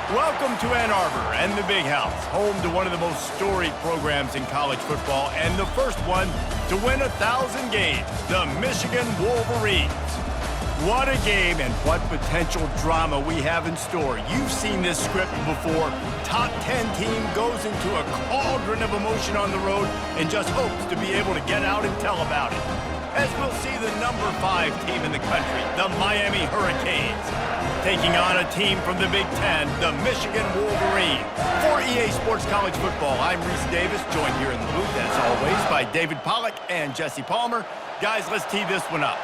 Welcome to Ann Arbor and the Big House, home to one of the most storied programs in college football and the first one to win 1,000 games, the Michigan Wolverines. What a game and what potential drama we have in store. You've seen this script before. Top 10 team goes into a cauldron of emotion on the road and just hopes to be able to get out and tell about it. As we'll see the number 5 team in the country, the Miami Hurricanes, taking on a team from the Big Ten, the Michigan Wolverines. For EA Sports College Football, I'm Reese Davis, joined here in the booth, as always, by David Pollack and Jesse Palmer. Guys, let's tee this one up.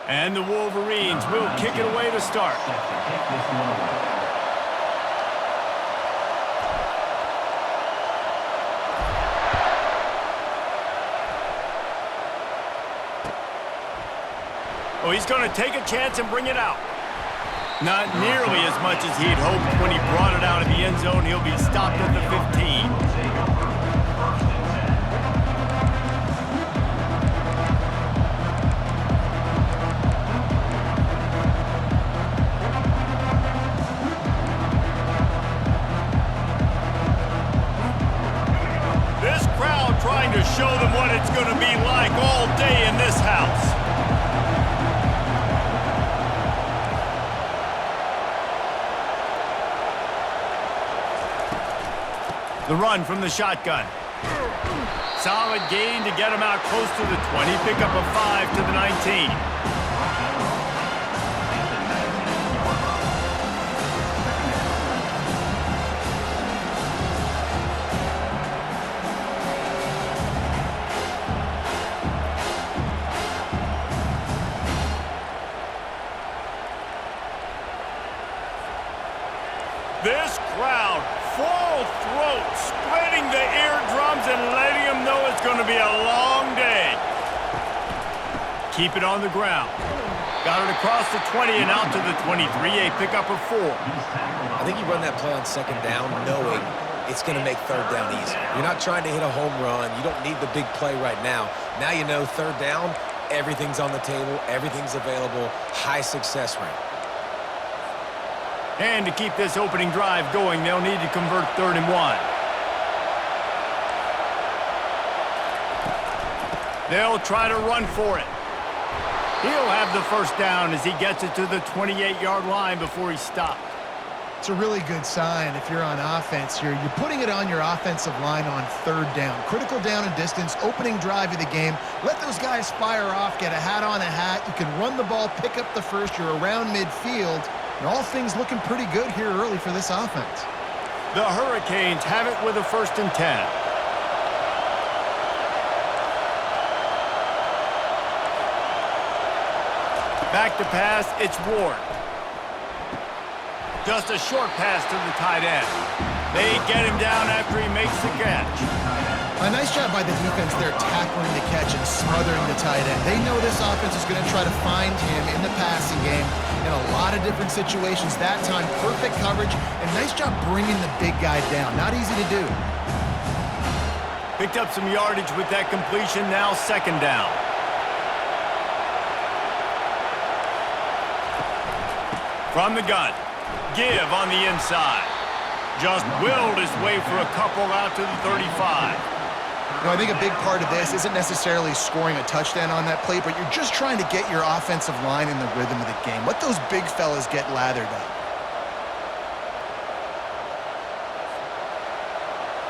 And the Wolverines will kick it away to start. Oh, he's going to take a chance and bring it out. Not nearly as much as he'd hoped when he brought it out of the end zone. He'll be stopped at the 15. Trying to show them what it's going to be like all day in this house. The run from the shotgun. Solid gain to get him out close to the 20. Pick up a 5 to the 19. This crowd, full throat, splitting the eardrums and letting them know it's going to be a long day. Keep it on the ground. Got it across the 20 and out to the 23, a pickup of 4. I think you run that play on second down knowing it's going to make third down easy. You're not trying to hit a home run. You don't need the big play right now. Now you know third down, everything's on the table, everything's available, high success rate. And to keep this opening drive going, they'll need to convert 3rd and 1. They'll try to run for it. He'll have the first down as he gets it to the 28-yard line before he stopped. It's a really good sign if you're on offense here. You're putting it on your offensive line on 3rd down. Critical down and distance, opening drive of the game. Let those guys fire off, get a hat on a hat. You can run the ball, pick up the first. You're around midfield. And all things looking pretty good here early for this offense. The Hurricanes have it with a 1st and 10. Back to pass, it's Ward. Just a short pass to the tight end. They get him down after he makes the catch. A nice job by the defense there tackling the catch and smothering the tight end. They know this offense is going to try to find him in the passing game in a lot of different situations. That time, perfect coverage, and nice job bringing the big guy down. Not easy to do. Picked up some yardage with that completion, now 2nd down. From the gun, give on the inside. Just willed his way for a couple out to the 35. You know, I think a big part of this isn't necessarily scoring a touchdown on that play, but you're just trying to get your offensive line in the rhythm of the game. Let those big fellas get lathered up.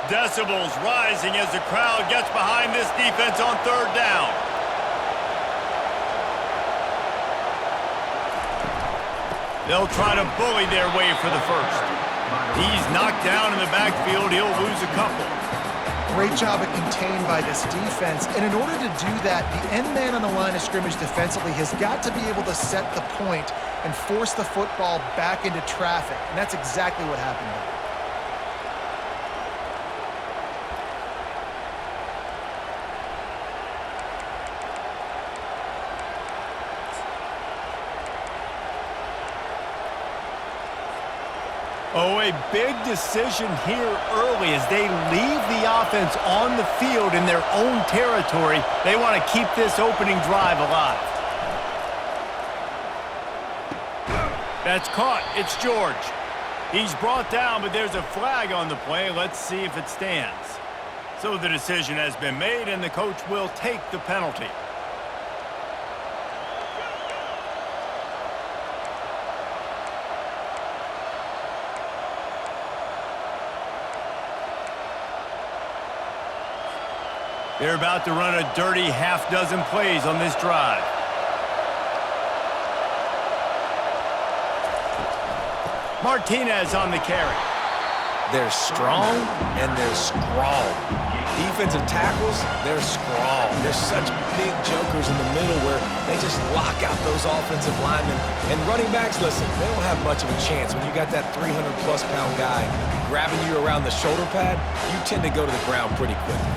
Decibels rising as the crowd gets behind this defense on 3rd down. They'll try to bully their way for the first. He's knocked down in the backfield. He'll lose a couple. Great job of contained by this defense. And in order to do that, the end man on the line of scrimmage defensively has got to be able to set the point and force the football back into traffic. And that's exactly what happened there. Oh, a big decision here early as they leave the offense on the field in their own territory. They want to keep this opening drive alive. That's caught. It's George. He's brought down, but there's a flag on the play. Let's see if it stands. So the decision has been made, and the coach will take the penalty. They're about to run a dirty half-dozen plays on this drive. Martinez on the carry. They're strong and they're strong. Defensive tackles, they're strong. They're such big jokers in the middle where they just lock out those offensive linemen. And running backs, listen, they don't have much of a chance. When you got that 300-plus pound guy grabbing you around the shoulder pad, you tend to go to the ground pretty quickly.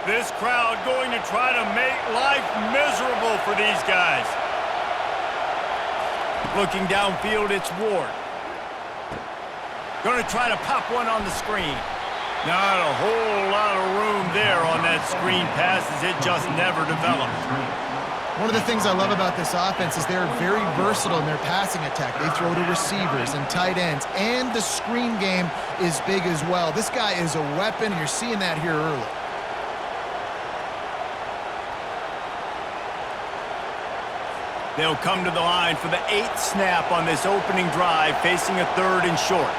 This crowd going to try to make life miserable for these guys. Looking downfield, it's Ward. Going to try to pop one on the screen. Not a whole lot of room there on that screen pass as it just never developed. One of the things I love about this offense is they're very versatile in their passing attack. They throw to receivers and tight ends, and the screen game is big as well. This guy is a weapon, and you're seeing that here early. They'll come to the line for the 8th snap on this opening drive, facing a 3rd and short.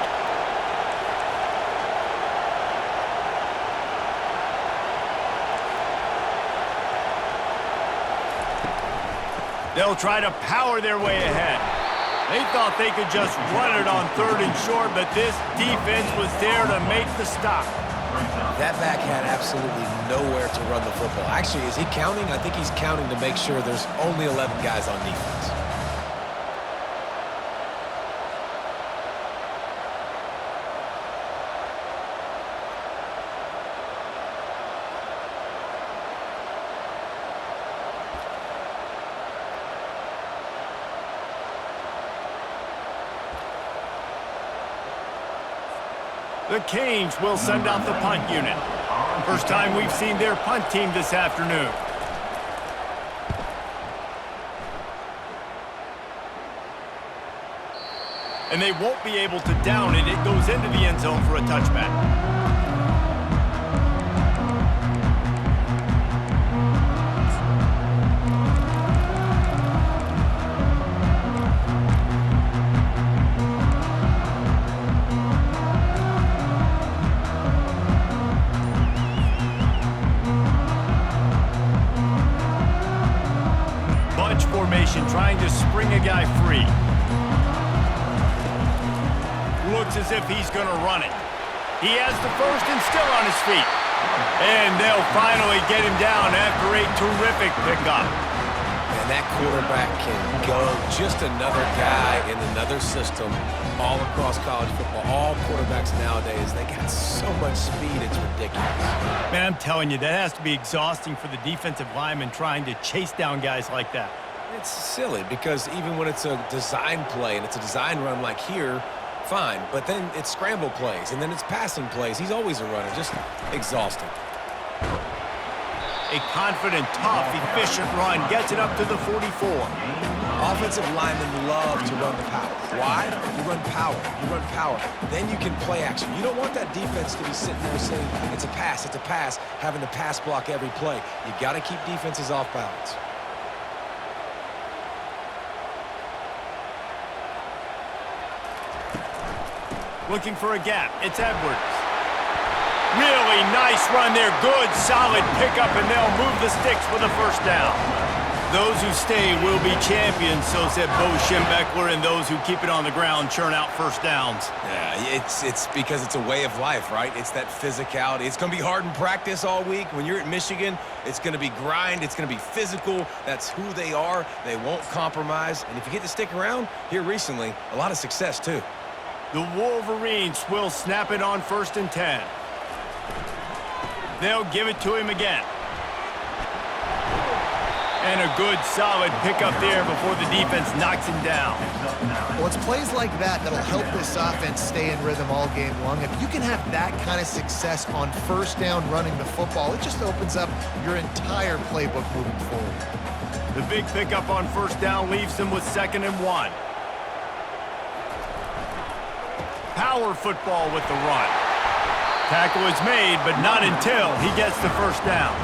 They'll try to power their way ahead. They thought they could just run it on 3rd and short, but this defense was there to make the stop. That back had absolutely nowhere to run the football. Actually, is he counting? I think he's counting to make sure there's only 11 guys on defense. The Canes will send out the punt unit. First time we've seen their punt team this afternoon. And they won't be able to down it. It goes into the end zone for a touchback. Trying to spring a guy free. Looks as if he's going to run it. He has the first and still on his feet. And they'll finally get him down after a terrific pickup. And that quarterback can go. Just another guy in another system all across college football. All quarterbacks nowadays, they got so much speed, it's ridiculous. Man, I'm telling you, that has to be exhausting for the defensive lineman trying to chase down guys like that. It's silly because even when it's a design play and it's a design run like here, fine. But then it's scramble plays and then it's passing plays. He's always a runner, just exhausting. A confident, tough, efficient run gets it up to the 44. Offensive linemen love to run the power. Why? You run power. You run power. Then you can play action. You don't want that defense to be sitting there saying, it's a pass, having to pass block every play. You got to keep defenses off balance. Looking for a gap. It's Edwards. Really nice run there. Good, solid pickup, and they'll move the sticks for the first down. Those who stay will be champions, so said Bo Schembechler, and those who keep it on the ground churn out first downs. Yeah, it's because it's a way of life, right? It's that physicality. It's going to be hard in practice all week. When you're at Michigan, it's going to be grind. It's going to be physical. That's who they are. They won't compromise. And if you get to stick around here recently, a lot of success, too. The Wolverines will snap it on 1st and 10. They'll give it to him again. And a good, solid pickup there before the defense knocks him down. Well, it's plays like that that'll help this offense stay in rhythm all game long. If you can have that kind of success on first down running the football, it just opens up your entire playbook moving forward. The big pickup on first down leaves them with 2nd and 1. Power football with the run. Tackle is made, but not until he gets the first down.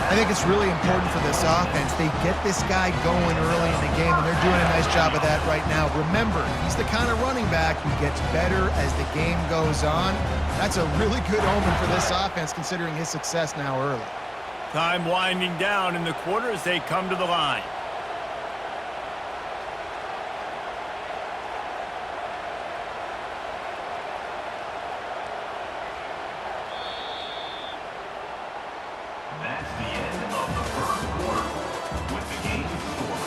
I think it's really important for this offense. They get this guy going early in the game, and they're doing a nice job of that right now. Remember, he's the kind of running back who gets better as the game goes on. That's a really good omen for this offense, considering his success now early. Time winding down in the quarter as they come to the line. That's the end of the first quarter with the game scored.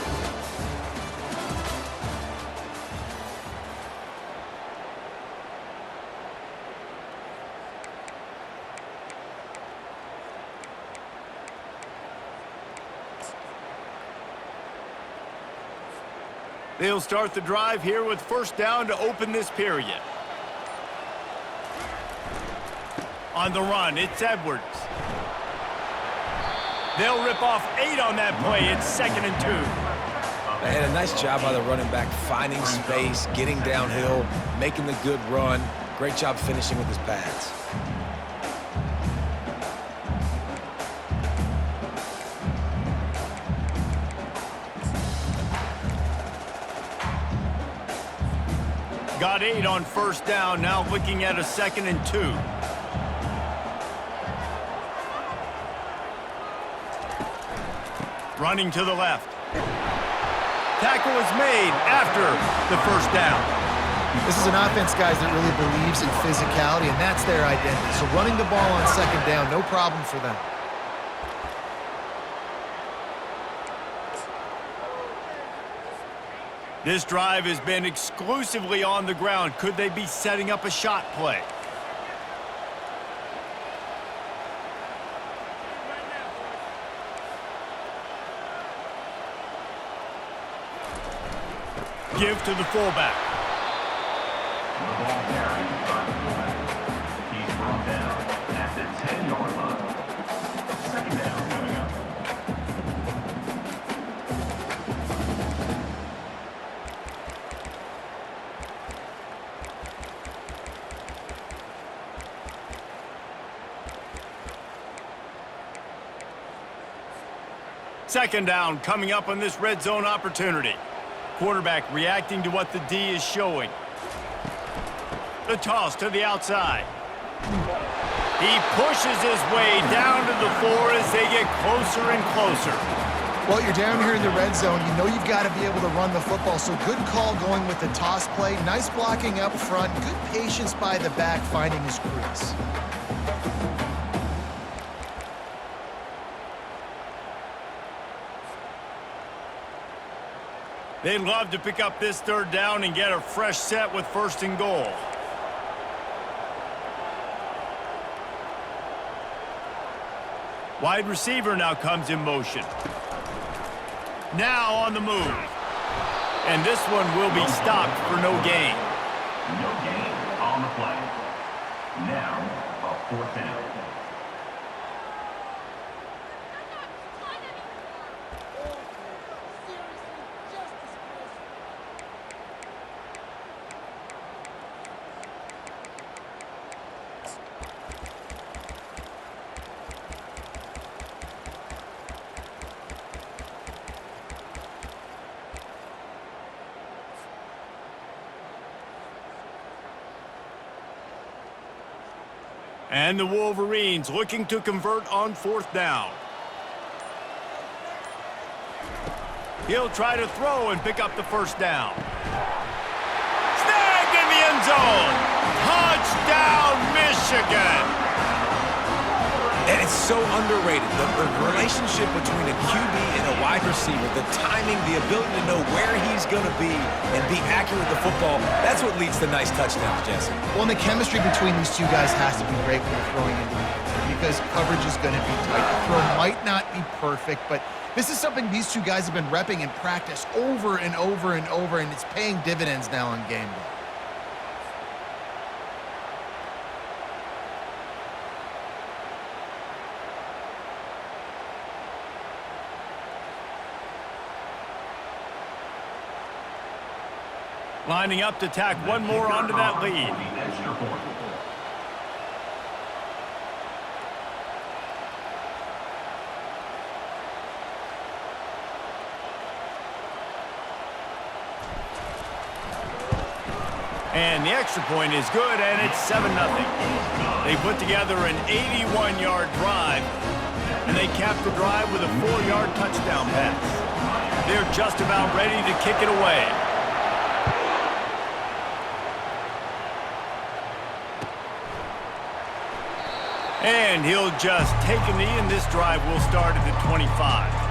They'll start the drive here with first down to open this period. On the run, it's Edwards. They'll rip off 8 on that play. It's 2nd and 2. And a nice job by the running back, finding space, getting downhill, making the good run. Great job finishing with his pads. Got 8 on first down, now looking at a 2nd and 2. Running to the left. Tackle is made after the first down. This is an offense, guys, that really believes in physicality, and that's their identity. So running the ball on 2nd down, no problem for them. This drive has been exclusively on the ground. Could they be setting up a shot play? Give to the fullback. The ball carried by the fullback. He's brought down at the 10-yard line. 2nd down coming up. Second down coming up on this red zone opportunity. Quarterback reacting to what the D is showing. The toss to the outside. He pushes his way down to the floor as they get closer and closer. Well, you're down here in the red zone. You know you've got to be able to run the football, so good call going with the toss play. Nice blocking up front. Good patience by the back finding his crease. They'd love to pick up this 3rd down and get a fresh set with 1st and goal. Wide receiver now comes in motion. Now on the move. And this one will be stopped for no gain. No gain on the play. Now, a 4th down. And the Wolverines looking to convert on 4th down. He'll try to throw and pick up the first down. Snagged in the end zone. Touchdown, Michigan. And it's It's so underrated. The relationship between a QB and a wide receiver, the timing, the ability to know where he's going to be and be accurate with the football, that's what leads to nice touchdowns, Jesse. Well, and the chemistry between these two guys has to be great when you're throwing into the end zone because coverage is going to be tight. The throw might not be perfect, but this is something these two guys have been repping in practice over and over and over, and it's paying dividends now on game day. Lining up to tack one more onto that lead. Extra point. And the extra point is good, and it's 7-0. They put together an 81-yard drive, and they capped the drive with a 4-yard touchdown pass. They're just about ready to kick it away. And he'll just take a knee, and this drive will start at the 25.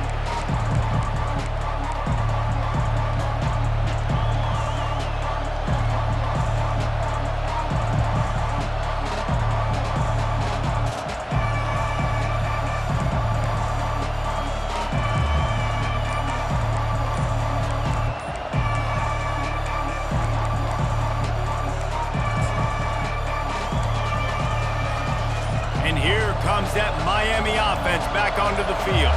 Comes that Miami offense back onto the field.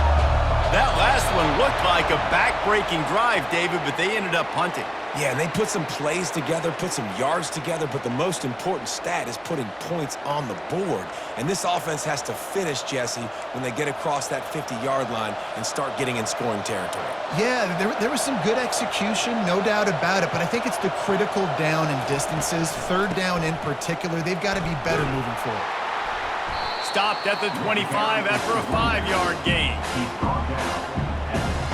That last one looked like a back-breaking drive, David, but they ended up punting. Yeah, and they put some plays together, put some yards together, but the most important stat is putting points on the board. And this offense has to finish, Jesse, when they get across that 50-yard line and start getting in scoring territory. Yeah, there was some good execution, no doubt about it, but I think it's the critical down and distances, third down in particular. They've got to be better moving forward. Stopped at the 25 after a 5-yard gain. He's brought down at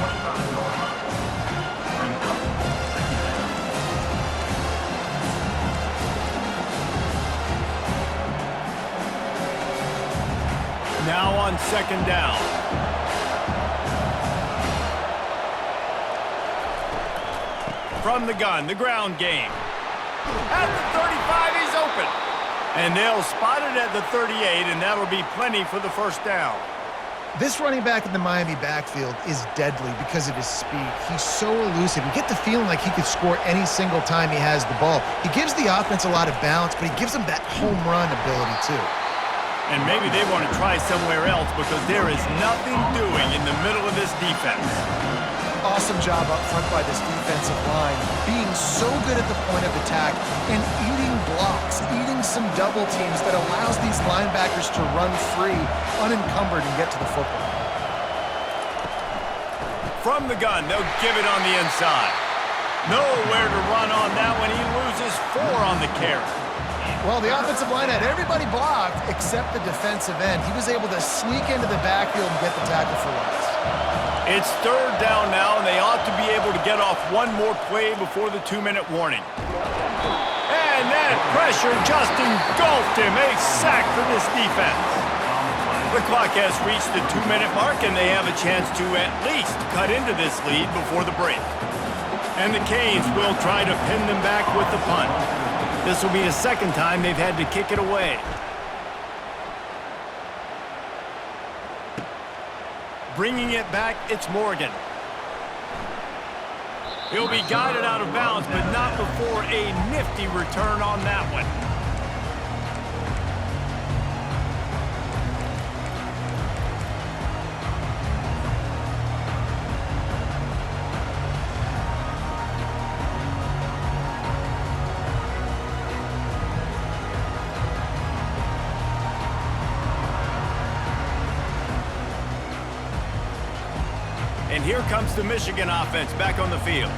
the 25-yard line. Brings up second down. Now on second down. From the gun, the ground game. At the 35, he's open. And they'll spot it at the 38, and that'll be plenty for the first down. This running back in the Miami backfield is deadly because of his speed. He's so elusive. You get the feeling like he could score any single time he has the ball. He gives the offense a lot of balance, but he gives them that home run ability too. And maybe they want to try somewhere else because there is nothing doing in the middle of this defense. Awesome job up front by this defensive line, being so good at the point of attack and eating blocks, eating some double teams that allows these linebackers to run free, unencumbered, and get to the football. From the gun, they'll give it on the inside. Nowhere to run on that one. He loses 4 on the carry. Well, the offensive line had everybody blocked except the defensive end. He was able to sneak into the backfield and get the tackle for loss. It's third down now, and they ought to be able to get off one more play before the 2-minute warning. And that pressure just engulfed him. A sack for this defense. The clock has reached the 2-minute mark, and they have a chance to at least cut into this lead before the break. And the Canes will try to pin them back with the punt. This will be the second time they've had to kick it away. Bringing it back, it's Morgan. He'll be guided out of bounds, but not before a nifty return on that one. And here comes the Michigan offense back on the field.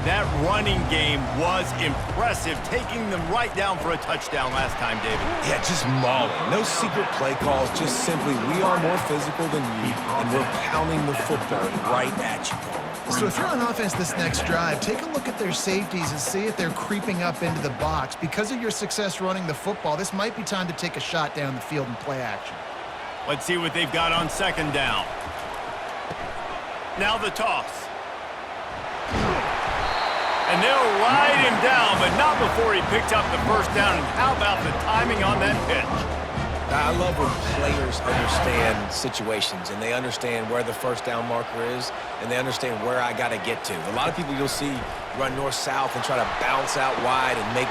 That running game was impressive, taking them right down for a touchdown last time, David. Yeah, just mauling. No secret play calls, just simply we are more physical than you, and we're pounding the football right at you. So if you're on offense this next drive, take a look at their safeties and see if they're creeping up into the box. Because of your success running the football, this might be time to take a shot down the field and play action. Let's see what they've got on second down. Now the toss. And they'll ride him down, but not before he picked up the first down. And how about the timing on that pitch? I love when players understand situations and they understand where the first down marker is and they understand where I got to get to. A lot of people you'll see run north-south and try to bounce out wide and make...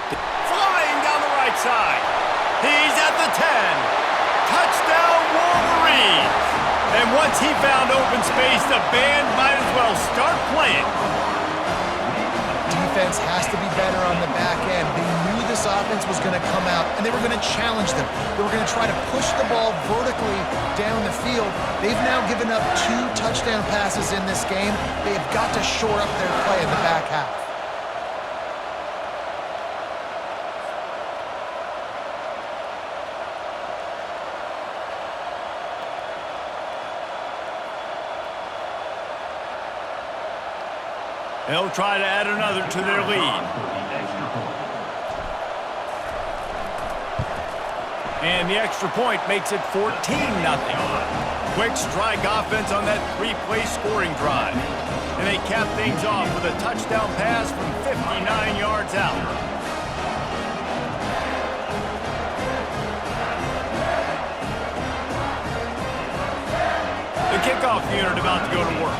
Flying down the right side. He's at the 10. Touchdown, Wolverines. And once he found open space, the band might as well start playing. Defense has to be better on the back end. They knew this offense was going to come out, and they were going to challenge them. They were going to try to push the ball vertically down the field. They've now given up 2 touchdown passes in this game. They have got to shore up their play in the back half. They'll try to add another to their lead. And the extra point makes it 14-0. Quick strike offense on that 3-play scoring drive. And they cap things off with a touchdown pass from 59 yards out. The kickoff unit about to go to work.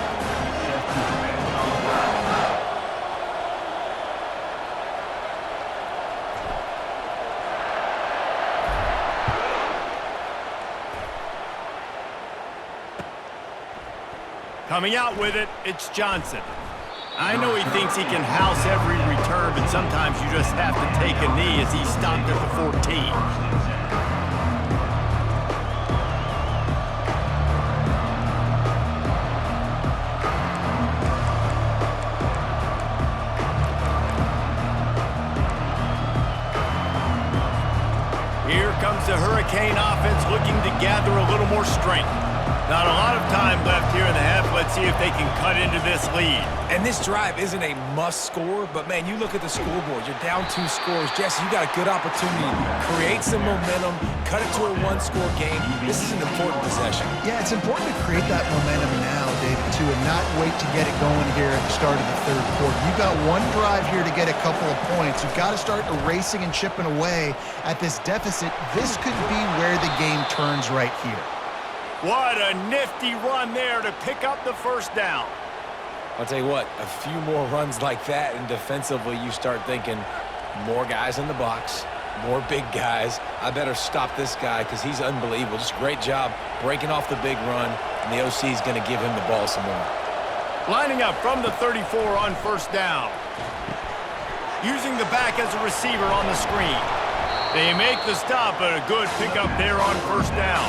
Coming out with it, it's Johnson. I know he thinks he can house every return, but sometimes you just have to take a knee as he's stopped at the 14. Here comes the Hurricane offense looking to gather a little more strength. Not a lot of time left here in the half. Let's see if they can cut into this lead. And this drive isn't a must score, but man, you look at the scoreboard. You're down 2 scores. Jesse, you got a good opportunity to create some momentum, cut it to a 1-score game. This is an important possession. Yeah, it's important to create that momentum now, David, too, and not wait to get it going here at the start of the third quarter. You've got 1 drive here to get a couple of points. You've got to start erasing and chipping away at this deficit. This could be where the game turns right here. What a nifty run there to pick up the first down. I'll tell you what, a few more runs like that, and defensively you start thinking more guys in the box, more big guys. I better stop this guy because he's unbelievable. Just a great job breaking off the big run, and the OC is going to give him the ball some more. Lining up from the 34 on first down. Using the back as a receiver on the screen. They make the stop, but a good pickup there on first down.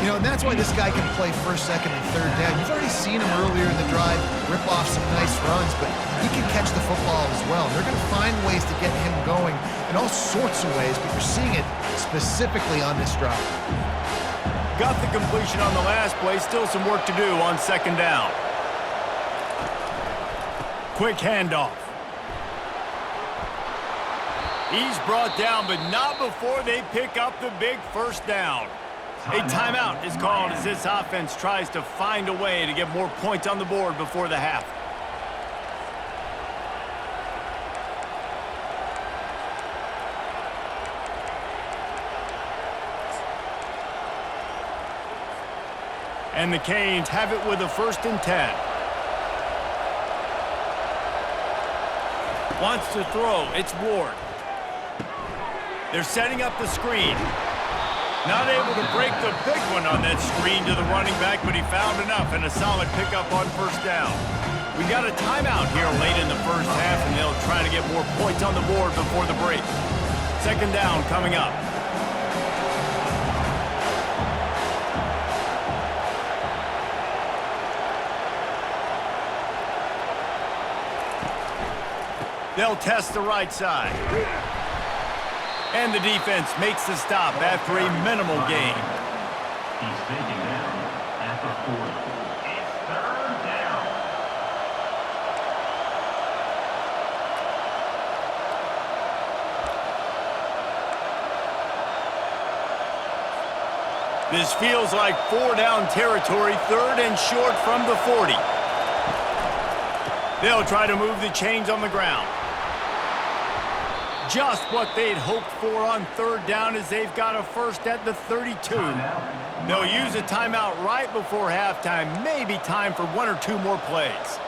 You know, and that's why this guy can play first, second, and third down. You've already seen him earlier in the drive rip off some nice runs, but he can catch the football as well. They're going to find ways to get him going in all sorts of ways, but you're seeing it specifically on this drive. Got the completion on the last play. Still some work to do on second down. Quick handoff. He's brought down, but not before they pick up the big first down. A timeout is called as this offense tries to find a way to get more points on the board before the half. And the Canes have it with a 1st and 10. Wants to throw. It's Ward. They're setting up the screen. Not able to break the big one on that screen to the running back, but he found enough and a solid pickup on first down. We got a timeout here late in the first half, and they'll try to get more points on the board before the break. Second down coming up. They'll test the right side. And the defense makes the stop after a minimal gain. He's taken down at the 40. It's 3rd down. This feels like 4-down territory, 3rd and short from the 40. They'll try to move the chains on the ground. Just what they'd hoped for on 3rd down as they've got a first at the 32. They'll use a timeout right before halftime. Maybe time for 1 or 2 more plays.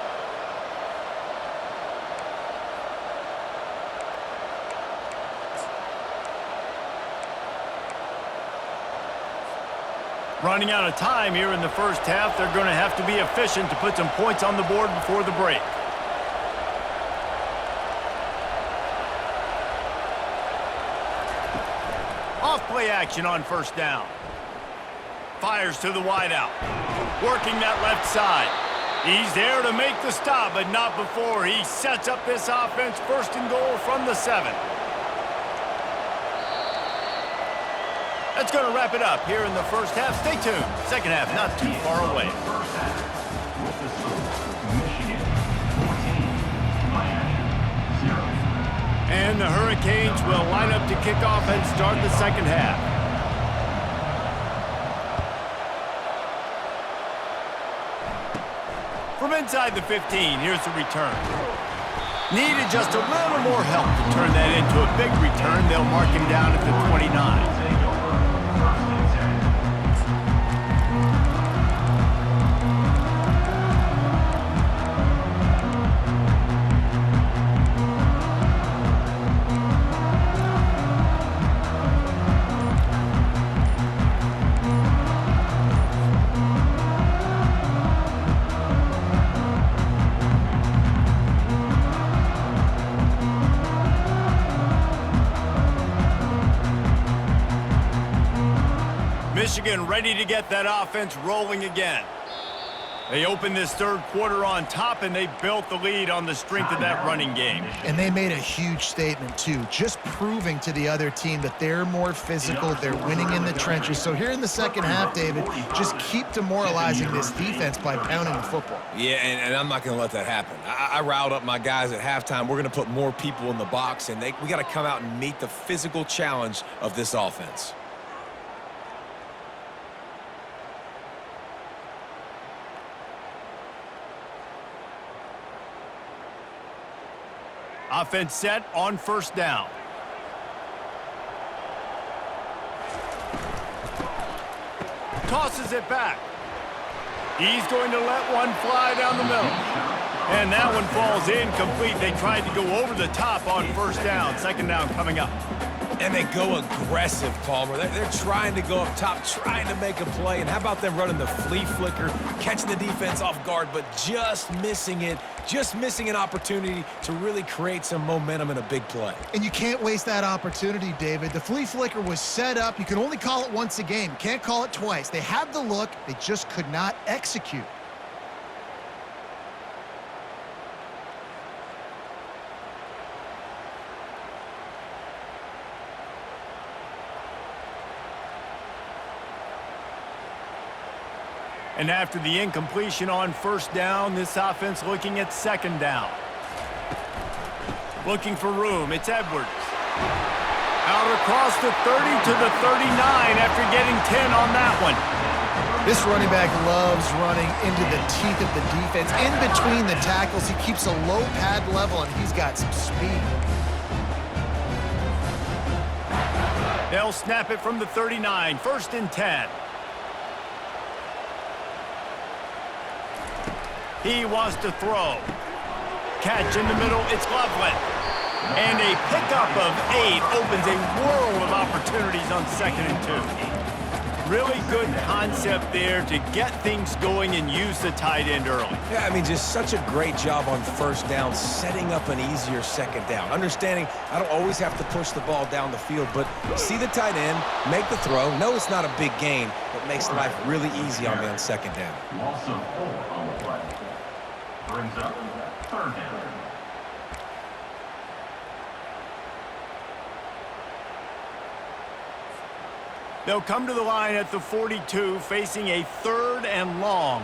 Running out of time here in the first half, they're going to have to be efficient to put some points on the board before the break. Off-play action on 1st down. Fires to the wideout. Working that left side. He's there to make the stop, but not before he sets up this offense 1st and goal from the 7. That's going to wrap it up here in the first half. Stay tuned. Second half not too far away. First half with the score, Michigan 14, Miami 0. And the Hurricanes will line up to kick off and start the second half. From inside the 15, here's the return. Needed just a little more help to turn that into a big return. They'll mark him down at the 29. Michigan ready to get that offense rolling again. They opened this 3rd quarter on top, and they built the lead on the strength of that running game. And they made a huge statement, too, just proving to the other team that they're more physical, they're winning in the trenches. So here in the second half, David, just keep demoralizing this defense by pounding the football. Yeah, and I'm not going to let that happen. I riled up my guys at halftime. We're going to put more people in the box, and we got to come out and meet the physical challenge of this offense. Offense set on 1st down. Tosses it back. He's going to let one fly down the middle. And that one falls incomplete. They tried to go over the top on 1st down. 2nd down coming up. And they go aggressive, Palmer. They're trying to go up top, trying to make a play. And how about them running the flea flicker, catching the defense off guard, but just missing it, just missing an opportunity to really create some momentum in a big play. And you can't waste that opportunity, David. The flea flicker was set up. You can only call it once a game. You can't call it twice. They had the look. They just could not execute. And after the incompletion on 1st down, this offense looking at 2nd down. Looking for room, it's Edwards. Out across the 30 to the 39 after getting 10 on that one. This running back loves running into the teeth of the defense. In between the tackles, he keeps a low pad level, and he's got some speed. They'll snap it from the 39, 1st and 10. He wants to throw. Catch in the middle, it's Loveland. And a pickup of 8 opens a world of opportunities on 2nd and 2. Really good concept there to get things going and use the tight end early. Yeah, I mean, just such a great job on 1st down, setting up an easier 2nd down. Understanding I don't always have to push the ball down the field, but see the tight end, make the throw. No, it's not a big gain, but makes life really easy on me on 2nd down. Loss of 4 on the play. Brings up 3rd down. They'll come to the line at the 42, facing a 3rd and long.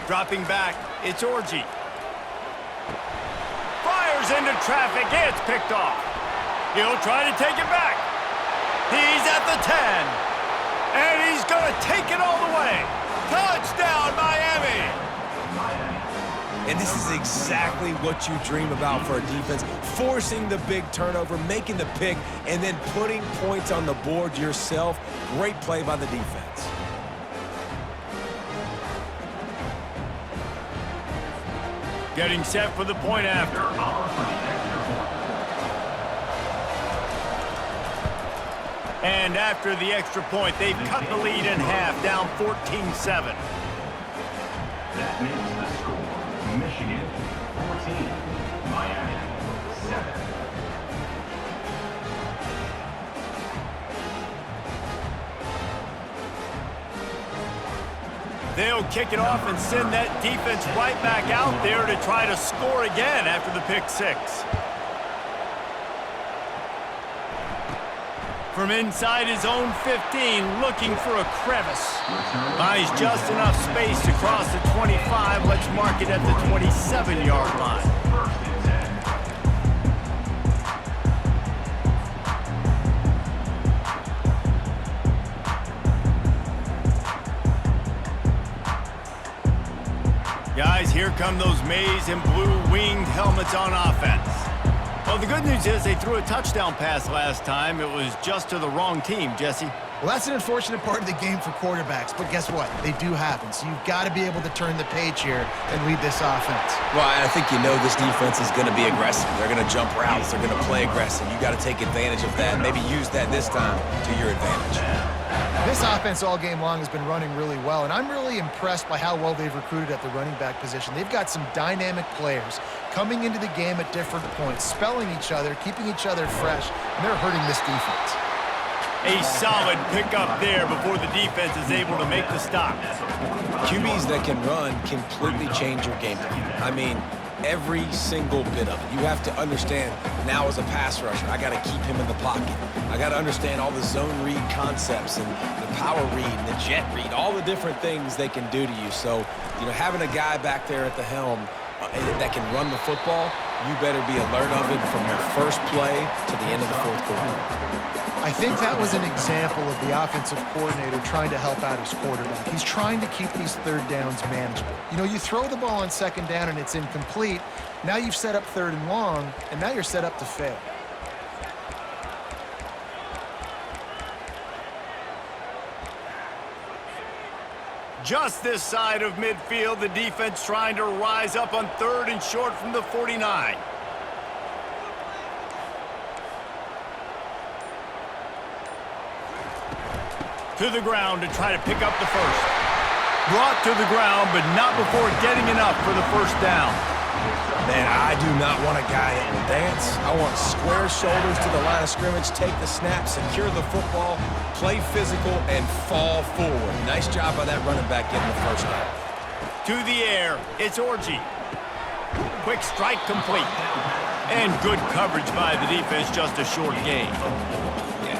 Dropping back, it's Orji. Fires into traffic, it's picked off. He'll try to take it back. He's at the 10. to take it all the way. Touchdown, Miami! And this is exactly what you dream about for a defense, forcing the big turnover, making the pick, and then putting points on the board yourself. Great play by the defense. Getting set for the point after. And after the extra point, they've cut the lead in half, down 14-7. That makes the score Michigan 14, Miami 7. They'll kick it off and send that defense right back out there to try to score again after the pick six. From inside his own 15, looking for a crevice. Buys just enough space to cross the 25. Let's mark it at the 27-yard line. Guys, here come those maize and blue winged helmets on offense. Well, the good news is they threw a touchdown pass last time. It was just to the wrong team, Jesse. Well, that's an unfortunate part of the game for quarterbacks, but guess what? They do happen, so you've got to be able to turn the page here and lead this offense. Well, I think you know this defense is going to be aggressive. They're going to jump routes. They're going to play aggressive. You got to take advantage of that. Maybe use that this time to your advantage. This offense all game long has been running really well, and I'm really impressed by how well they've recruited at the running back position. They've got some dynamic players coming into the game at different points, spelling each other, keeping each other fresh, and they're hurting this defense. A solid pickup there before the defense is able to make the stop. QBs that can run completely change your game plan. I mean, every single bit of it. You have to understand, now as a pass rusher, I got to keep him in the pocket. I got to understand all the zone read concepts and the power read and the jet read, all the different things they can do to you. So, you know, having a guy back there at the helm that can run the football, you better be alert of it from the first play to the end of the fourth quarter. I think that was an example of the offensive coordinator trying to help out his quarterback. He's trying to keep these third downs manageable. You know, you throw the ball on second down and it's incomplete. Now you've set up third and long, and now you're set up to fail. Just this side of midfield, the defense trying to rise up on third and short from the 49. To the ground to try to pick up the first. Brought to the ground, but not before getting enough for the first down. Man, I do not want a guy that will dance. I want square shoulders to the line of scrimmage, take the snap, secure the football, play physical, and fall forward. Nice job by that running back getting the first down. To the air, it's Orji. Quick strike complete. And good coverage by the defense, just a short gain.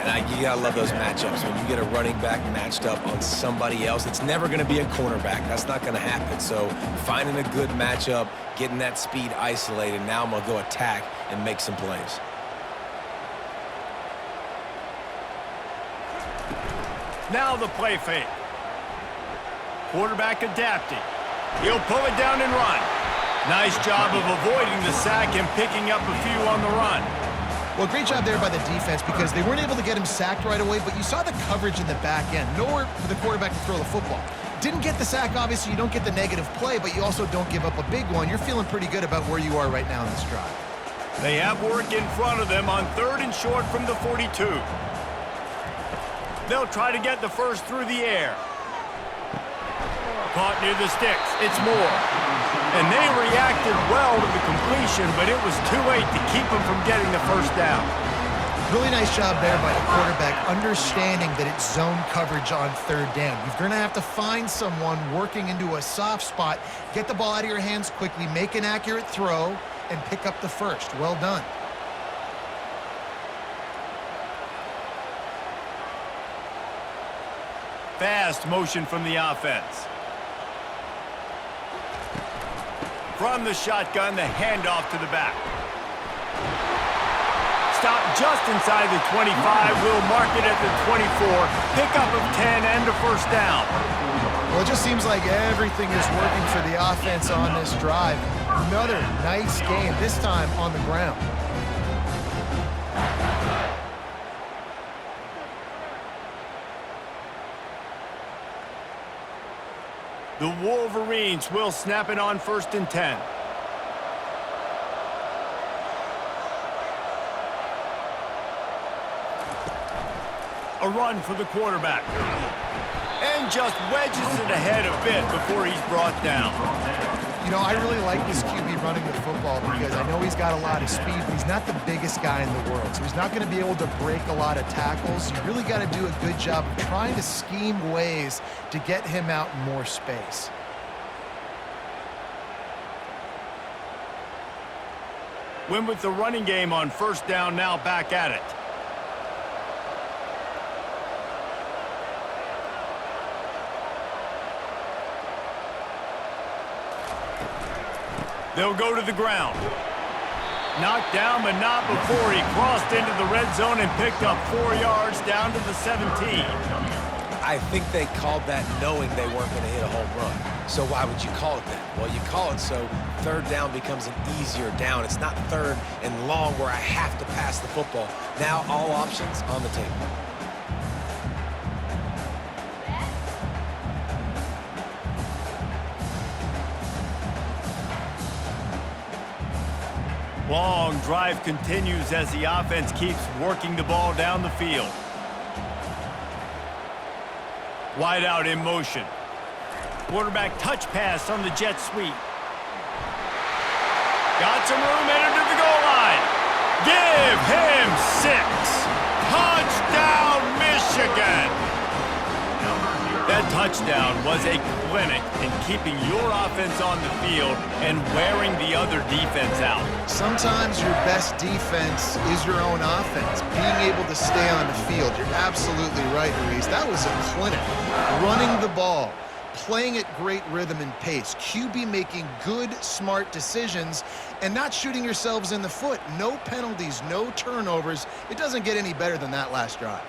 And you gotta love those matchups. When you get a running back matched up on somebody else, it's never gonna be a cornerback. That's not gonna happen. So finding a good matchup, getting that speed isolated, now I'm gonna go attack and make some plays. Now the play fake. Quarterback adapting. He'll pull it down and run. Nice job of avoiding the sack and picking up a few on the run. Well, great job there by the defense because they weren't able to get him sacked right away, but you saw the coverage in the back end. Nowhere for the quarterback to throw the football. Didn't get the sack, obviously. You don't get the negative play, but you also don't give up a big one. You're feeling pretty good about where you are right now in this drive. They have work in front of them on third and short from the 42. They'll try to get the first through the air. Caught near the sticks. It's Moore. And they reacted well to the completion, but it was too late to keep them from getting the first down. Really nice job there by the quarterback, understanding that it's zone coverage on third down. You're going to have to find someone working into a soft spot, get the ball out of your hands quickly, make an accurate throw, and pick up the first. Well done. Fast motion from the offense. From the shotgun, the handoff to the back. stop just inside the 25. We'll mark it at the 24. Pickup of 10 and a first down. Well, it just seems like everything is working for the offense on this drive. Another nice game, this time on the ground. The Wolverines will snap it on 1st and 10. A run for the quarterback. And just wedges it ahead a bit before he's brought down. You know, I really like this QB running the football because I know he's got a lot of speed, but he's not the biggest guy in the world. So he's not going to be able to break a lot of tackles. You really got to do a good job of trying to scheme ways to get him out in more space. Win with the running game on 1st down, now back at it. They'll go to the ground. Knocked down, but not before he crossed into the red zone and picked up 4 yards down to the 17. I think they called that knowing they weren't going to hit a home run. So why would you call it that? Well, you call it so 3rd down becomes an easier down. It's not 3rd and long where I have to pass the football. Now all options on the table. Long drive continues as the offense keeps working the ball down the field. Wide out in motion. Quarterback touch pass on the jet sweep. Got some room headed to the goal line. Give him 6. Touchdown, Michigan. That touchdown was a clinic in keeping your offense on the field and wearing the other defense out. Sometimes your best defense is your own offense, being able to stay on the field. You're absolutely right, Reese. That was a clinic. Running the ball, playing at great rhythm and pace, QB making good, smart decisions, and not shooting yourselves in the foot. No penalties, no turnovers. It doesn't get any better than that last drive.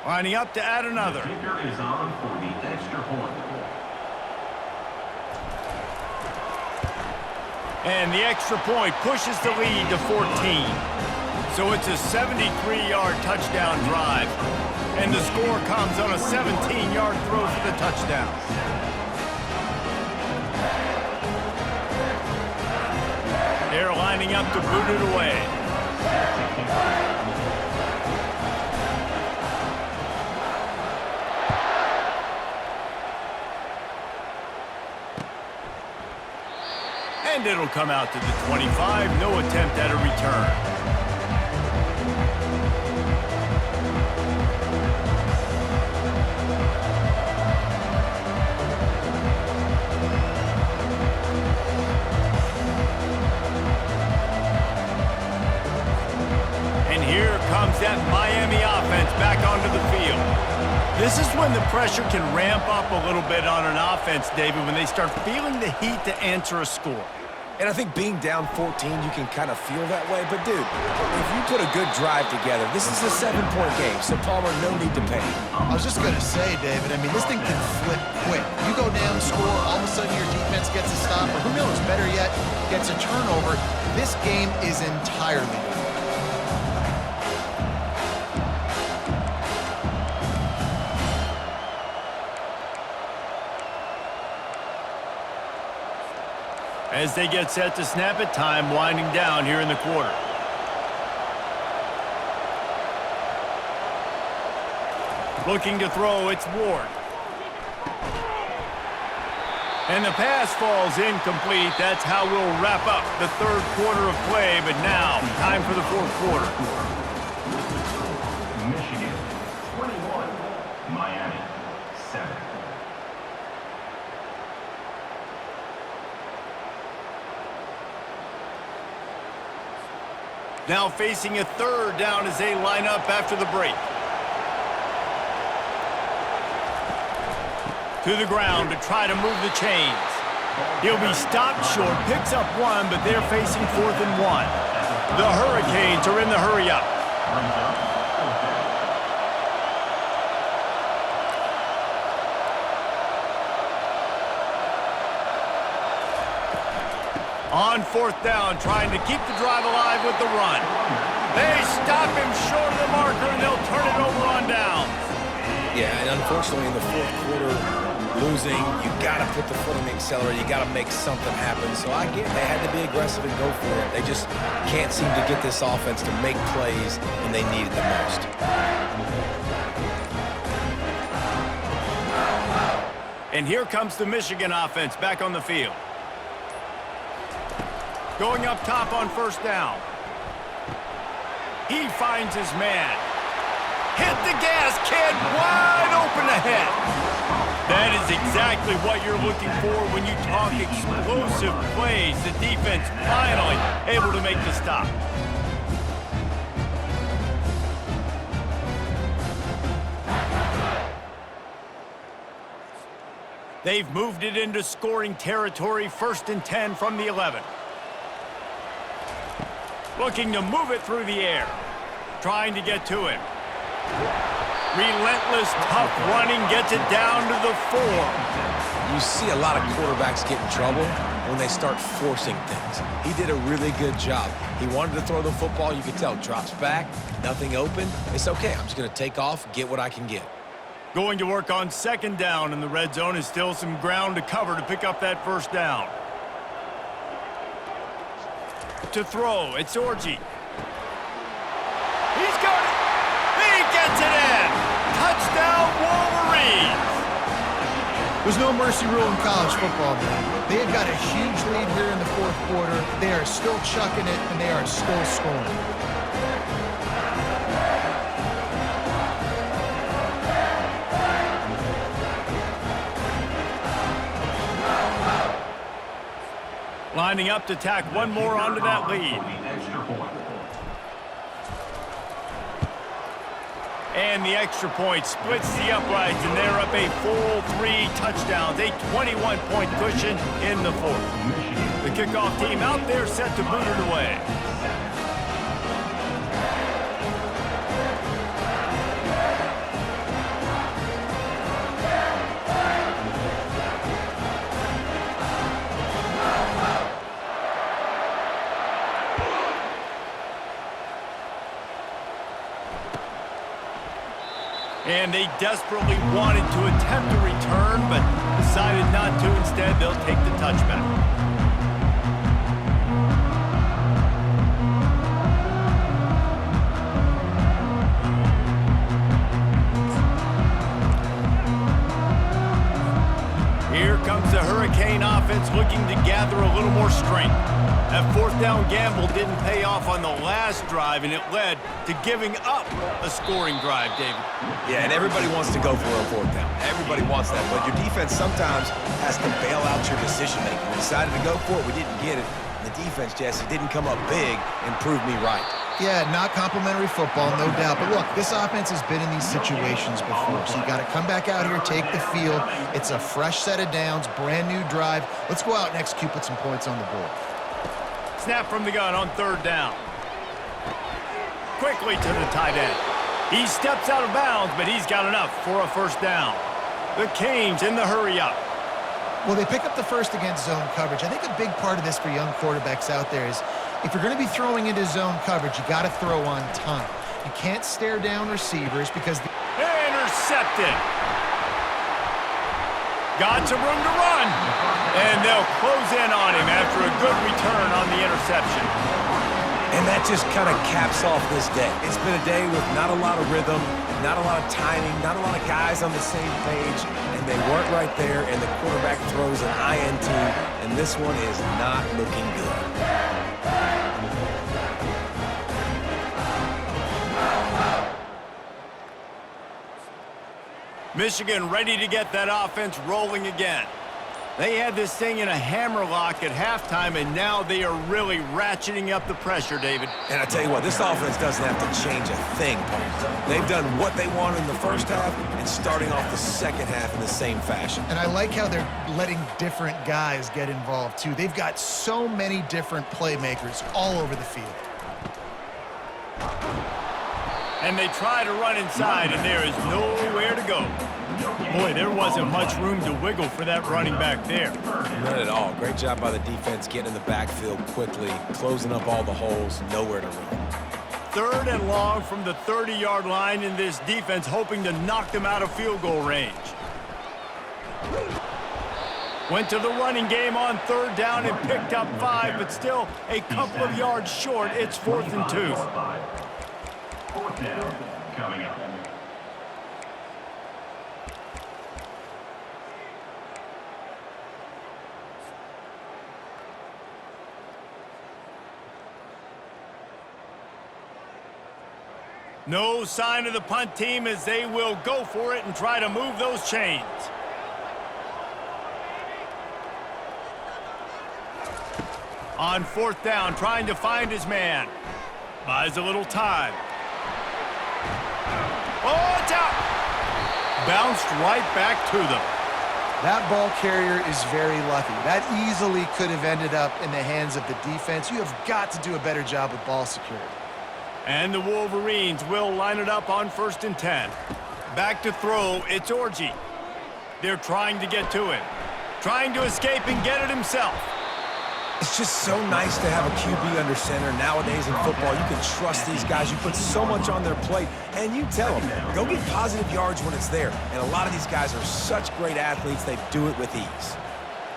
Lining up to add another. The kicker is on for the extra point. And the extra point pushes the lead to 14. So it's a 73-yard touchdown drive. And the score comes on a 17-yard throw for the touchdown. They're lining up to boot it away. And it'll come out to the 25. No attempt at a return. And here comes that Miami offense back onto the field. This is when the pressure can ramp up a little bit on an offense, David, when they start feeling the heat to answer a score. And I think being down 14, you can kind of feel that way. But, dude, if you put a good drive together, this is a 7-point game, so Palmer, no need to panic. I was just going to say, David, I mean, this thing can flip quick. You go down, score, all of a sudden your defense gets a stop, or who knows, better yet, gets a turnover. This game is entirely different. As they get set to snap it, time winding down here in the quarter. Looking to throw, it's Ward. And the pass falls incomplete. That's how we'll wrap up the 3rd quarter of play, but now time for the 4th quarter. Michigan 21, Miami 7. Now facing a 3rd down as they line up after the break. To the ground to try to move the chains. He'll be stopped short, picks up one, but they're facing 4th and 1. The Hurricanes are in the hurry-up. On 4th down, trying to keep the drive alive with the run. They stop him short of the marker, and they'll turn it over on downs. Yeah, and unfortunately in the 4th quarter, losing, you got to put the foot on the accelerator. You got to make something happen. So I get they had to be aggressive and go for it. They just can't seem to get this offense to make plays when they need it the most. And here comes the Michigan offense back on the field. Going up top on 1st down. He finds his man. Hit the gas, kid. Wide open ahead. That is exactly what you're looking for when you talk explosive plays. The defense finally able to make the stop. They've moved it into scoring territory, 1st and 10 from the 11. Looking to move it through the air. Trying to get to him. Relentless, tough running, gets it down to the 4. You see a lot of quarterbacks get in trouble when they start forcing things. He did a really good job. He wanted to throw the football. You could tell. Drops back, nothing open. It's okay. I'm just going to take off, get what I can get. Going to work on 2nd down, and the red zone is still some ground to cover to pick up that 1st down. To throw, it's Orji. He's got it. He gets it in. Touchdown, Wolverines. There's no mercy rule in college football, man. They have got a huge lead here in the 4th quarter. They are still chucking it, and they are still scoring. Lining up to tack one more onto that lead. And the extra point splits the uprights, and they're up a full 3 touchdowns, a 21-point cushion in the 4th. The kickoff team out there set to boot it away. And they desperately wanted to attempt a return, but decided not to. Instead, they'll take the touchback. Here comes the Hurricane offense looking to gather a little more strength. That 4th down gamble didn't pay off on the last drive, and it led to giving up a scoring drive, David. Yeah, and everybody wants to go for a 4th down. Everybody wants that, but your defense sometimes has to bail out your decision-making. We decided to go for it. We didn't get it. The defense, Jesse, didn't come up big and prove me right. Yeah, not complimentary football, no doubt. But look, this offense has been in these situations before. So you got to come back out here, take the field. It's a fresh set of downs, brand new drive. Let's go out and execute, put some points on the board. Snap from the gun on 3rd down. Quickly to the tight end. He steps out of bounds, but he's got enough for a 1st down. The Canes in the hurry-up. Well, they pick up the 1st against zone coverage. I think a big part of this for young quarterbacks out there is if you're going to be throwing into zone coverage, you got to throw on time. You can't stare down receivers because... Intercepted. Got some room to run. And they'll close in on him after a good return on the interception. And that just kind of caps off this day. It's been a day with not a lot of rhythm, not a lot of timing, not a lot of guys on the same page, and they weren't right there, and the quarterback throws an INT, and this one is not looking good. Michigan ready to get that offense rolling again. They had this thing in a hammerlock at halftime, and now they are really ratcheting up the pressure, David. And I tell you what, this offense doesn't have to change a thing, Paul. They've done what they wanted in the first half and starting off the second half in the same fashion. And I like how they're letting different guys get involved, too. They've got so many different playmakers all over the field. And they try to run inside, and there is nowhere to go. Boy, there wasn't much room to wiggle for that running back there. None at all. Great job by the defense getting in the backfield quickly, closing up all the holes, nowhere to run. 3rd and long from the 30-yard line, in this defense hoping to knock them out of field goal range. Went to the running game on 3rd down and picked up 5, but still a couple of yards short. It's 4th and 2. 4th down coming up. No sign of the punt team as they will go for it and try to move those chains. On 4th down, trying to find his man. Buys a little time. Oh, it's out! Bounced right back to them. That ball carrier is very lucky. That easily could have ended up in the hands of the defense. You have got to do a better job with ball security. And the Wolverines will line it up on 1st and 10. Back to throw, it's Orji. They're trying to get to him. Trying to escape and get it himself. It's just so nice to have a QB under center. Nowadays in football, you can trust these guys. You put so much on their plate, and you tell them, go get positive yards when it's there. And a lot of these guys are such great athletes, they do it with ease.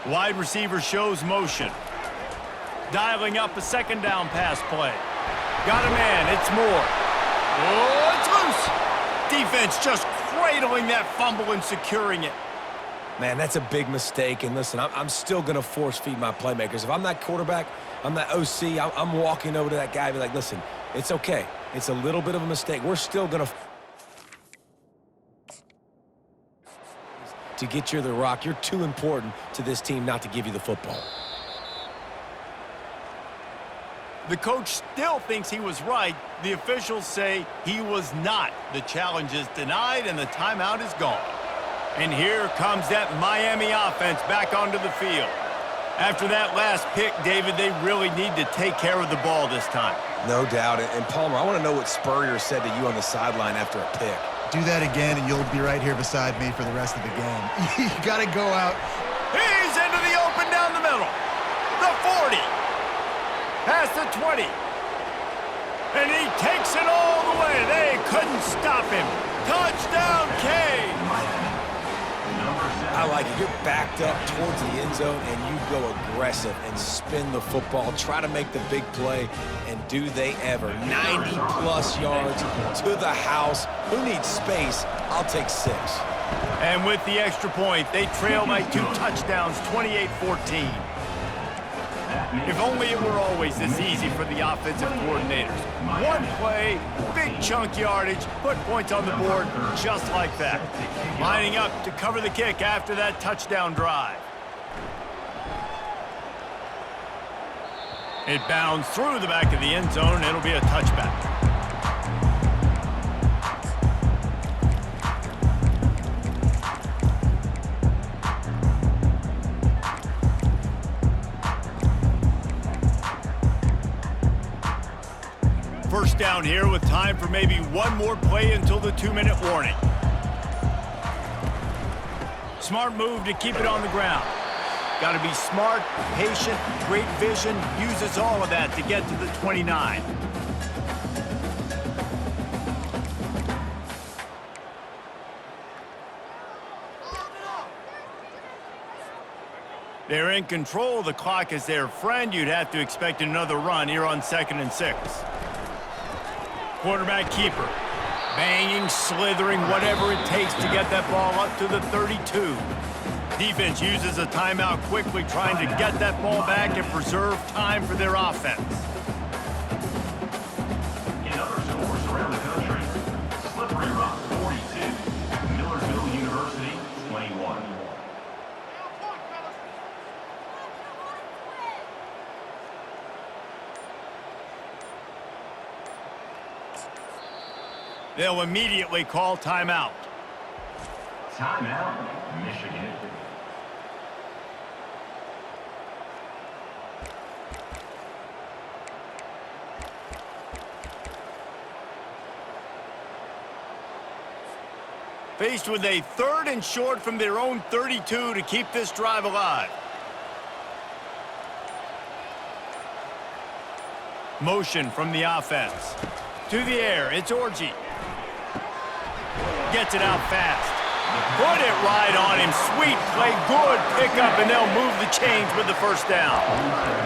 Wide receiver shows motion. Dialing up a 2nd down pass play. Got a man, it's Moore. Oh, it's loose. Defense just cradling that fumble and securing it. Man, that's a big mistake. And listen, I'm still going to force feed my playmakers. If I'm that quarterback, I'm that OC, I'm walking over to that guy and be like, listen, it's okay. It's a little bit of a mistake. We're still going to get you the rock. You're too important to this team not to give you the football. The coach still thinks he was right. The officials say he was not. The challenge is denied and the timeout is gone. And here comes that Miami offense back onto the field. After that last pick, David, they really need to take care of the ball this time. No doubt. And Palmer, I want to know what Spurrier said to you on the sideline after a pick. Do that again, and you'll be right here beside me for the rest of the game. You got to go out. He's into the open down the middle. The 40. Past the 20. And he takes it all the way. They couldn't stop him. Touchdown, K. I like it. You're backed up towards the end zone, and you go aggressive and spin the football, try to make the big play, and do they ever. 90-plus yards to the house. Who needs space? I'll take 6. And with the extra point, they trail by 2 touchdowns, 28-14. If only it were always this easy for the offensive coordinators. One play, big chunk yardage, put points on the board just like that. Lining up to cover the kick after that touchdown drive. It bounds through the back of the end zone, and it'll be a touchback. First down here with time for maybe one more play until the 2-minute warning. Smart move to keep it on the ground. Got to be smart, patient, great vision, uses all of that to get to the 29. They're in control. The clock is their friend. You'd have to expect another run here on 2nd and 6. Quarterback keeper. Banging, slithering, whatever it takes to get that ball up to the 32. Defense uses a timeout quickly, trying to get that ball back and preserve time for their offense. In other scores around the country, Slippery Rock 42, Millersville University 21. They'll immediately call timeout. Timeout, Michigan. Faced with a 3rd and short from their own 32 to keep this drive alive. Motion from the offense. To the air, it's Orji. Gets it out fast. Put it right on him. Sweet play, good pickup, and they'll move the chains with the first down.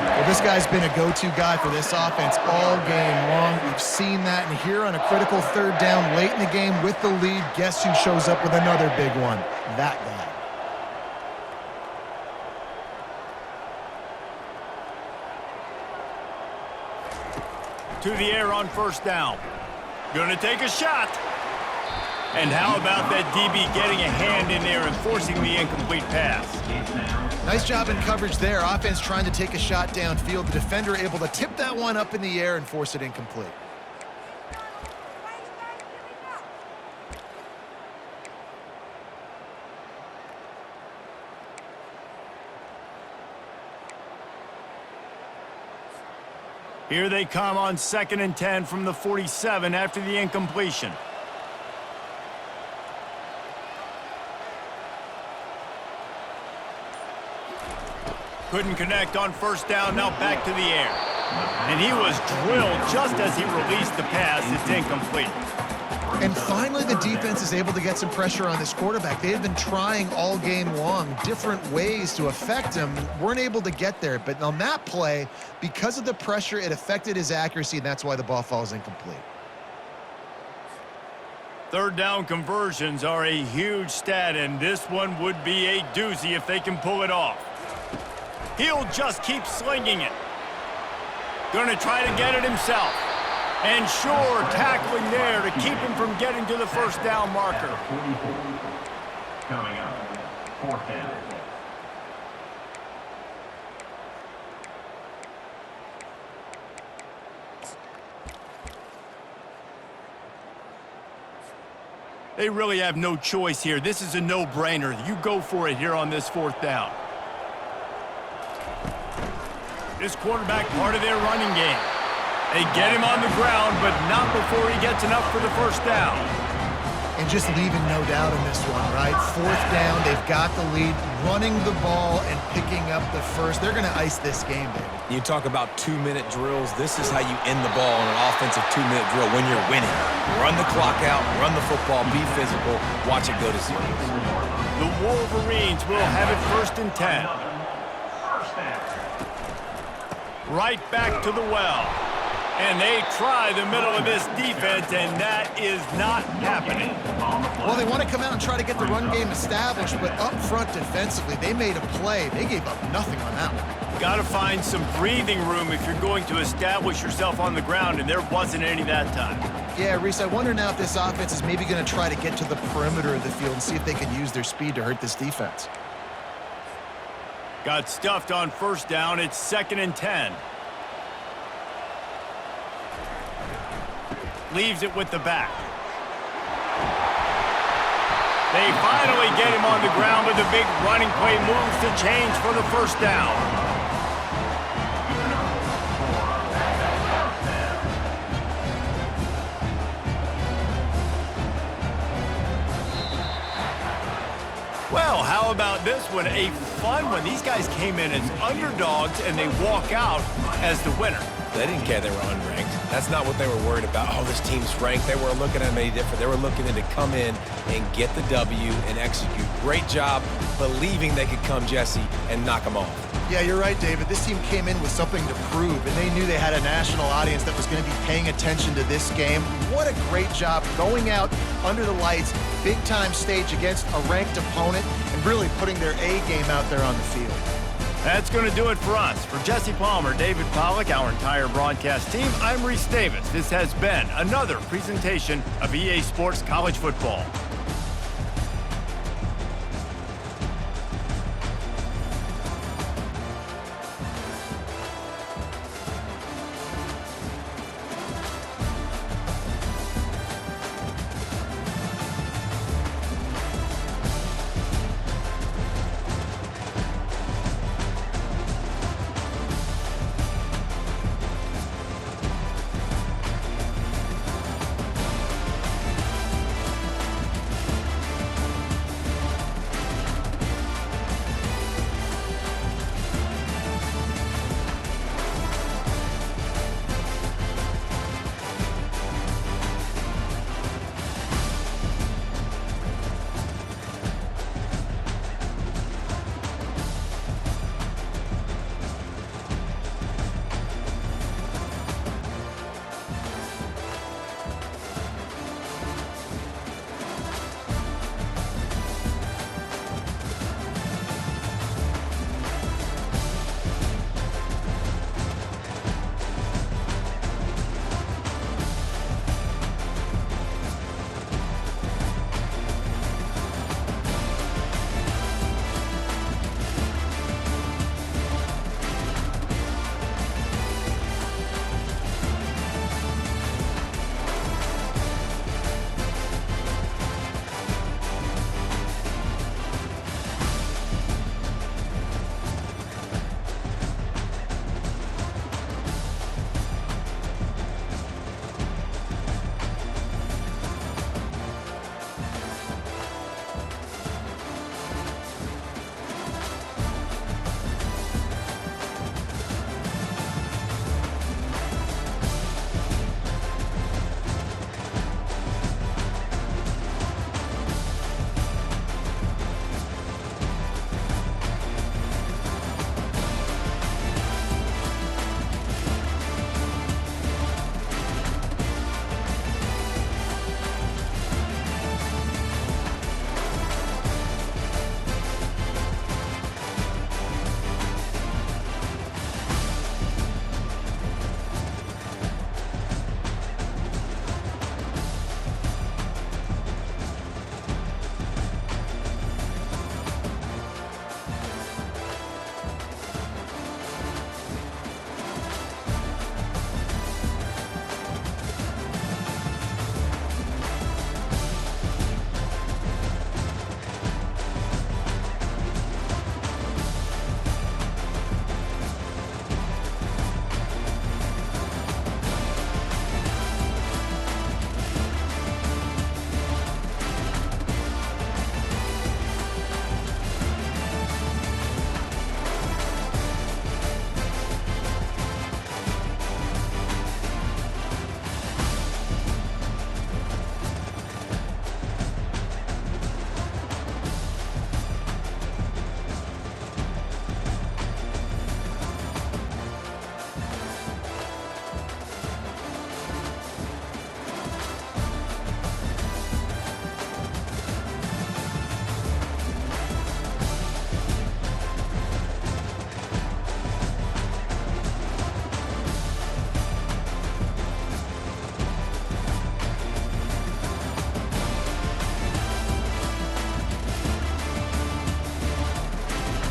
Well, this guy's been a go-to guy for this offense all game long. We've seen that, and here on a critical 3rd down late in the game with the lead, guess who shows up with another big one? That guy. To the air on first down. Gonna take a shot. And how about that DB getting a hand in there and forcing the incomplete pass? Nice job in coverage there. Offense trying to take a shot downfield. The defender able to tip that one up in the air and force it incomplete. Here they come on 2nd and 10 from the 47 after the incompletion. Couldn't connect on first down, now back to the air. And he was drilled just as he released the pass. It's incomplete. And finally, the defense is able to get some pressure on this quarterback. They had been trying all game long different ways to affect him, weren't able to get there. But on that play, because of the pressure, it affected his accuracy, and that's why the ball falls incomplete. 3rd down conversions are a huge stat, and this one would be a doozy if they can pull it off. He'll just keep slinging it. Gonna try to get it himself. And sure, tackling there to keep him from getting to the first down marker. 44. Coming up, 4th down. They really have no choice here. This is a no-brainer. You go for it here on this 4th down. This quarterback part of their running game. They get him on the ground, but not before he gets enough for the first down. And just leaving no doubt in this one, right? 4th down, they've got the lead, running the ball and picking up the first. They're going to ice this game, baby. You talk about 2-minute drills. This is how you end the ball in an offensive 2-minute drill when you're winning. Run the clock out, run the football, be physical, watch it go to zeros. The Wolverines will have it 1st and 10. First down. Right back to the well. And they try the middle of this defense, and that is not happening. Well, they want to come out and try to get the run game established, but up front defensively, they made a play. They gave up nothing on that one. Got to find some breathing room if you're going to establish yourself on the ground, and there wasn't any that time. Yeah, Reese, I wonder now if this offense is maybe going to try to get to the perimeter of the field and see if they can use their speed to hurt this defense. Got stuffed on first down. It's 2nd and 10. Leaves it with the back. They finally get him on the ground with a big running play, moves to change for the first down. Well, how about this one? A fun one. These guys came in as underdogs, and they walk out as the winner. They didn't care they were unranked. That's not what they were worried about. Oh, this team's ranked. They weren't looking at them any different. They were looking to come in and get the W and execute. Great job believing they could come, Jesse, and knock them off. Yeah, you're right, David. This team came in with something to prove, and they knew they had a national audience that was going to be paying attention to this game. What a great job going out under the lights, big-time stage against a ranked opponent, and really putting their A game out there on the field. That's going to do it for us. For Jesse Palmer, David Pollack, our entire broadcast team, I'm Reese Davis. This has been another presentation of EA Sports College Football.